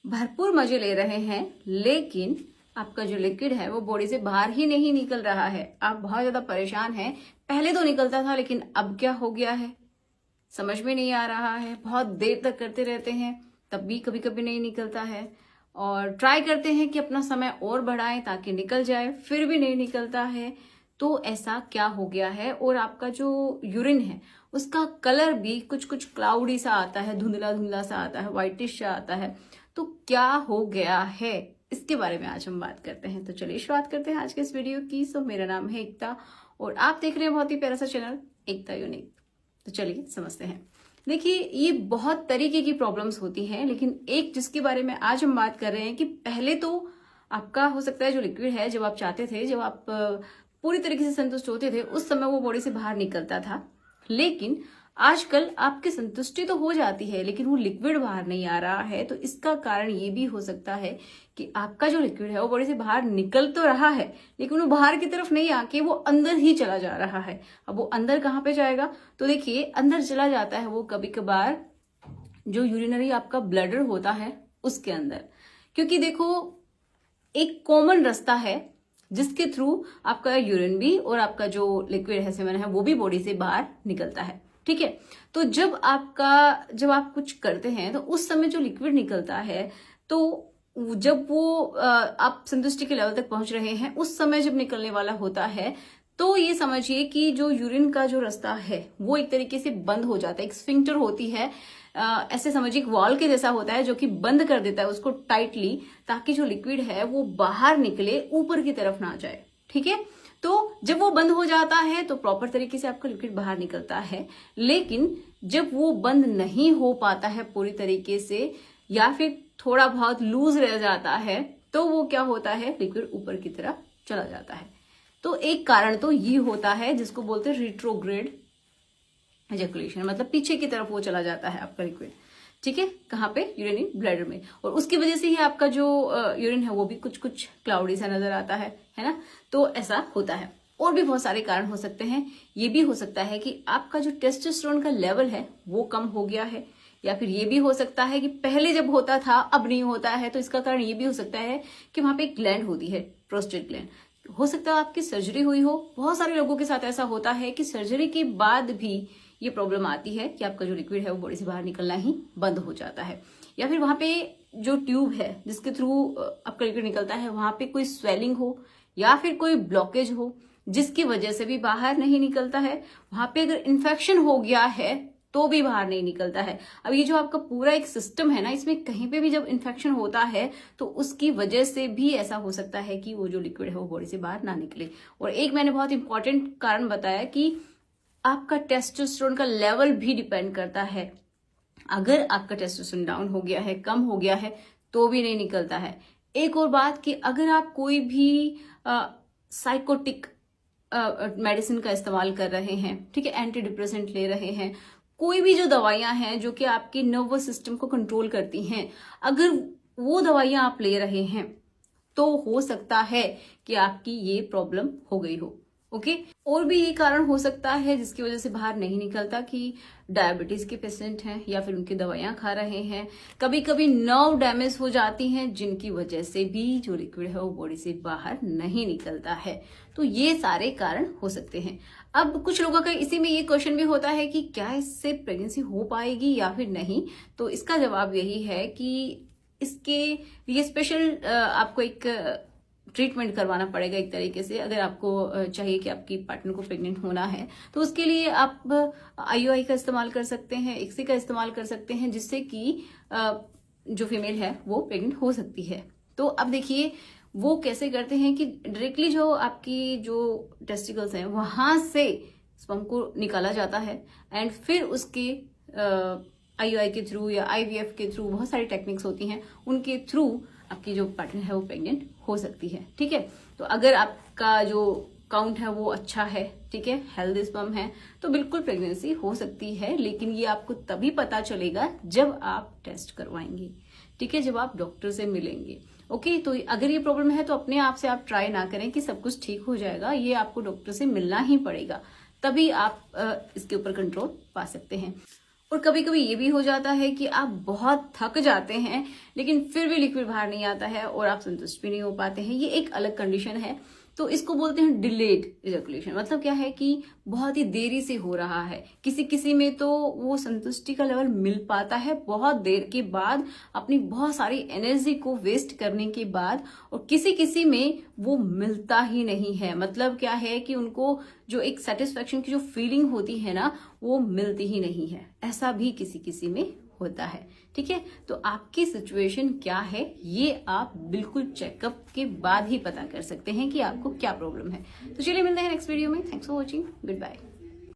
भरपूर मजे ले रहे हैं, लेकिन आपका जो लिक्विड है वो बॉडी से बाहर ही नहीं निकल रहा है। आप बहुत ज्यादा परेशान हैं। पहले तो निकलता था, लेकिन अब क्या हो गया है समझ में नहीं आ रहा है। बहुत देर तक करते रहते हैं, तब भी कभी कभी नहीं निकलता है, और ट्राई करते हैं कि अपना समय और बढ़ाएं ताकि निकल जाए, फिर भी नहीं निकलता है। तो ऐसा क्या हो गया है? और आपका जो यूरिन है उसका कलर भी कुछ कुछ क्लाउडी सा आता है, धुंधला धुंधला सा आता है, व्हाइटिश सा आता है। तो क्या हो गया है, इसके बारे में आज हम बात करते हैं। तो चलिए शुरुआत करते हैं आज के इस वीडियो की। सो मेरा नाम है एकता और आप देख रहे हैं बहुत ही प्यारा सा चैनल एकता यूनिक। तो चलिए समझते हैं। देखिए, ये बहुत तरीके की प्रॉब्लम्स होती हैं, लेकिन एक जिसके बारे में आज हम बात कर रहे हैं कि पहले तो आपका हो सकता है जो लिक्विड है, जब आप चाहते थे, जब आप पूरी तरीके से संतुष्ट होते थे, उस समय वो बॉडी से बाहर निकलता था। लेकिन आजकल आपकी संतुष्टि तो हो जाती है, लेकिन वो लिक्विड बाहर नहीं आ रहा है। तो इसका कारण ये भी हो सकता है कि आपका जो लिक्विड है वो बॉडी से बाहर निकल तो रहा है, लेकिन वो बाहर की तरफ नहीं आके वो अंदर ही चला जा रहा है। अब वो अंदर कहाँ पे जाएगा? तो देखिए, अंदर चला जाता है वो कभी कभार जो यूरिनरी आपका ब्लडर होता है उसके अंदर, क्योंकि देखो एक कॉमन रास्ता है जिसके थ्रू आपका यूरिन भी और आपका जो लिक्विड है, सेवन है, वो भी बॉडी से बाहर निकलता है। ठीक है, तो जब आप कुछ करते हैं तो उस समय जो लिक्विड निकलता है, तो जब वो आप संतुष्टि के लेवल तक पहुंच रहे हैं, उस समय जब निकलने वाला होता है, तो ये समझिए कि जो यूरिन का जो रास्ता है वो एक तरीके से बंद हो जाता है। एक स्फिंक्टर होती है, ऐसे समझिए एक वॉल के जैसा होता है जो कि बंद कर देता है उसको टाइटली, ताकि जो लिक्विड है वो बाहर निकले, ऊपर की तरफ ना जाए। ठीक है, तो जब वो बंद हो जाता है तो प्रॉपर तरीके से आपका लिक्विड बाहर निकलता है। लेकिन जब वो बंद नहीं हो पाता है पूरी तरीके से, या फिर थोड़ा बहुत लूज रह जाता है, तो वो क्या होता है, लिक्विड ऊपर की तरफ चला जाता है। तो एक कारण तो ये होता है जिसको बोलते हैं रिट्रोग्रेड एजैकुलेशन, मतलब पीछे की तरफ वो चला जाता है आपका लिक्विड। ठीक है, कहाँ पे? यूरिनरी ब्लैडर में। और उसकी वजह से ही आपका जो यूरिन है वो भी कुछ कुछ क्लाउडी सा नजर आता है ना। तो ऐसा होता है। और भी बहुत सारे कारण हो सकते हैं। ये भी हो सकता है कि आपका जो टेस्टोस्टेरोन का लेवल है वो कम हो गया है, या फिर ये भी हो सकता है कि पहले जब होता था अब नहीं होता है। तो इसका कारण ये भी हो सकता है कि वहां पे एक ग्लैंड होती है, प्रोस्टेट ग्लैंड। हो सकता है आपकी सर्जरी हुई हो। बहुत सारे लोगों के साथ ऐसा होता है कि सर्जरी के बाद भी ये प्रॉब्लम आती है कि आपका जो लिक्विड है वो बॉडी से बाहर निकलना ही बंद हो जाता है, या फिर वहां पे जो ट्यूब है जिसके थ्रू आपका लिक्विड निकलता है, वहां पे कोई स्वेलिंग हो या फिर कोई ब्लॉकेज हो, जिसकी वजह से भी बाहर नहीं निकलता है। वहां पे अगर इन्फेक्शन हो गया है तो भी बाहर नहीं निकलता है। अब ये जो आपका पूरा एक सिस्टम है ना, इसमें कहीं पे भी जब इन्फेक्शन होता है तो उसकी वजह से भी ऐसा हो सकता है कि वो जो लिक्विड है वो बॉडी से बाहर ना निकले। और एक मैंने बहुत इंपॉर्टेंट कारण बताया कि आपका टेस्टोस्टेरोन का लेवल भी डिपेंड करता है। अगर आपका टेस्टोस्टेरोन डाउन हो गया है, कम हो गया है, तो भी नहीं निकलता है। एक और बात कि अगर आप कोई भी साइकोटिक मेडिसिन का इस्तेमाल कर रहे हैं, ठीक है, एंटी डिप्रेसेंट ले रहे हैं, कोई भी जो दवाइयां हैं जो कि आपकी नर्वस सिस्टम को कंट्रोल करती हैं, अगर वो दवाइयां आप ले रहे हैं तो हो सकता है कि आपकी ये प्रॉब्लम हो गई हो। ओके, और भी ये कारण हो सकता है जिसकी वजह से बाहर नहीं निकलता कि डायबिटीज के पेशेंट हैं या फिर उनकी दवाइयां खा रहे हैं। कभी कभी नर्व डैमेज हो जाती हैं, जिनकी वजह से भी जो लिक्विड है वो बॉडी से बाहर नहीं निकलता है। तो ये सारे कारण हो सकते हैं। अब कुछ लोगों का इसी में ये क्वेश्चन भी होता है कि क्या इससे प्रेगनेंसी हो पाएगी या फिर नहीं। तो इसका जवाब यही है कि इसके लिए स्पेशल आपको एक ट्रीटमेंट करवाना पड़ेगा एक तरीके से। अगर आपको चाहिए कि आपकी पार्टनर को प्रेग्नेंट होना है तो उसके लिए आप IUI का इस्तेमाल कर सकते हैं, ICSI का इस्तेमाल कर सकते हैं, जिससे कि जो फीमेल है वो प्रेग्नेंट हो सकती है। तो अब देखिए वो कैसे करते हैं कि डायरेक्टली जो आपकी जो टेस्टिकल्स हैं वहां से स्पर्म को निकाला जाता है, एंड फिर उसके IUI के थ्रू या IVF के थ्रू, बहुत सारी टेक्निक्स होती हैं, उनके थ्रू आपकी जो पार्टनर है वो प्रेग्नेंट हो सकती है। ठीक है, तो अगर आपका जो काउंट है वो अच्छा है, ठीक है, हेल्दी स्पर्म है, तो बिल्कुल प्रेगनेंसी हो सकती है। लेकिन ये आपको तभी पता चलेगा जब आप टेस्ट करवाएंगे, ठीक है, जब आप डॉक्टर से मिलेंगे। ओके, तो अगर ये प्रॉब्लम है तो अपने आप से आप ट्राई ना करें कि सब कुछ ठीक हो जाएगा। ये आपको डॉक्टर से मिलना ही पड़ेगा, तभी आप इसके ऊपर कंट्रोल पा सकते हैं। और कभी कभी ये भी हो जाता है कि आप बहुत थक जाते हैं लेकिन फिर भी लिक्विड बाहर नहीं आता है और आप संतुष्ट भी नहीं हो पाते हैं। ये एक अलग कंडीशन है, तो इसको बोलते हैं डिलेड इजैकुलेशन। मतलब क्या है कि बहुत ही देरी से हो रहा है। किसी किसी में तो वो संतुष्टि का लेवल मिल पाता है बहुत देर के बाद, अपनी बहुत सारी एनर्जी को वेस्ट करने के बाद, और किसी किसी में वो मिलता ही नहीं है। मतलब क्या है कि उनको जो एक सेटिस्फेक्शन की जो फीलिंग होती है ना, वो मिलती ही नहीं है। ऐसा भी किसी किसी में होता है। ठीक है, तो आपकी सिचुएशन क्या है ये आप बिल्कुल चेकअप के बाद ही पता कर सकते हैं कि आपको क्या प्रॉब्लम है। तो चलिए मिलते हैं नेक्स्ट वीडियो में। Thanks for watching, good bye.